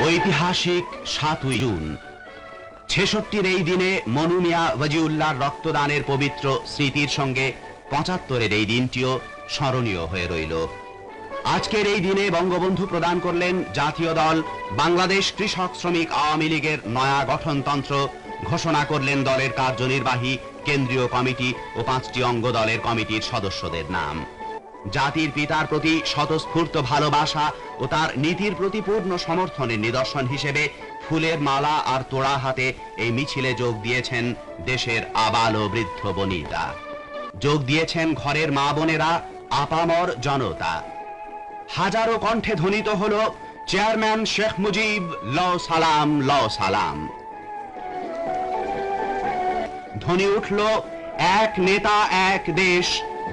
ঐতিহাসিক ৭ই জুন ৬৬-র এই দিনে মনু মিয়া ওয়াজিউল্লাহর রক্তদানের পবিত্র স্মৃতির সঙ্গে ৭৫-এর এই দিনটিও স্মরণীয় হয়ে রইল। আজকের এই দিনে বঙ্গবন্ধু প্রদান করলেন জাতীয় দল, বাংলাদেশ কৃষক শ্রমিক আওয়ামী লীগের নয়া গঠনতন্ত্র, ঘোষণা করলেন দলের কার্যনির্বাহী, কেন্দ্রীয় কমিটি ও ৫টি অঙ্গ দলের কমিটির সদস্যদের নাম। জাতির পিতার প্রতি স্বতঃস্ফূর্ত ভালোবাসা ও তার নীতির প্রতি পূর্ণ সমর্থনের নিদর্শন হিসেবে ফুলের মালা আর তোড়া হাতে এই মিছিলে যোগ দিয়েছেন দেশের আবাল ও বৃদ্ধ বনিতা, যোগ দিয়েছেন ঘরের মা বোনেরা, আপামর জনতা। হাজারো কণ্ঠে ধ্বনিত হল চেয়ারম্যান শেখ মুজিব লও সালাম, লও সালাম। ধ্বনি উঠল এক নেতা এক দেশ,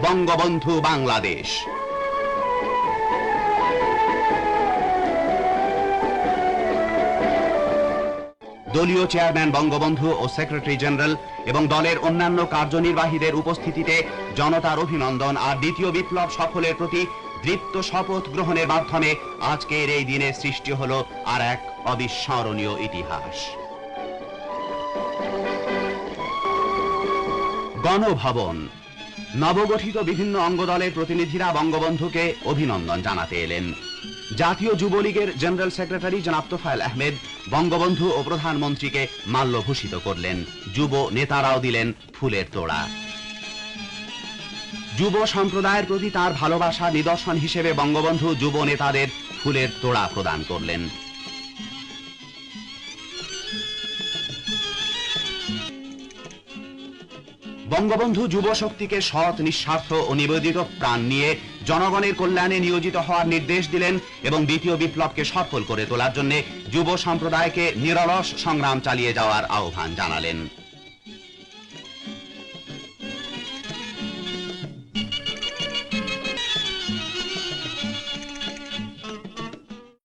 বঙ্গবন্ধু বাংলাদেশ। দলীয় চেয়ারম্যান বঙ্গবন্ধু ও সেক্রেটারি জেনারেল এবং দলের অন্যান্য কার্যনির্বাহীদের উপস্থিতিতে জনতার অভিনন্দন আর দ্বিতীয় বিপ্লব সফলের প্রতি দৃপ্ত শপথ গ্রহণের মাধ্যমে আজকের এই দিনে সৃষ্টি হল আর এক অবিস্মরণীয় ইতিহাস। গণভবন। নবগঠিত বিভিন্ন অঙ্গদলের প্রতিনিধিরা বঙ্গবন্ধুকে অভিনন্দন জানাতে এলেন। জাতীয় যুবলীগের জেনারেল সেক্রেটারি জনাব তোফায়েল আহমেদ বঙ্গবন্ধু ও প্রধানমন্ত্রীকে মাল্যভূষিত করলেন। যুব নেতারাও দিলেন ফুলের তোড়া। যুব সম্প্রদায়ের প্রতি তার ভালোবাসা নিদর্শন হিসেবে বঙ্গবন্ধু যুব নেতাদের ফুলের তোড়া প্রদান করলেন। বঙ্গবন্ধু যুব শক্তিকে সৎ, নিঃস্বার্থ ও নিবেদিত প্রাণ নিয়ে জনগণের কল্যাণে নিয়োজিত হওয়ার নির্দেশ দিলেন এবং দ্বিতীয় বিপ্লবকে সফল করে তোলার জন্য যুব সম্প্রদায়কে নিরলস সংগ্রাম চালিয়ে যাওয়ার আহ্বান জানালেন।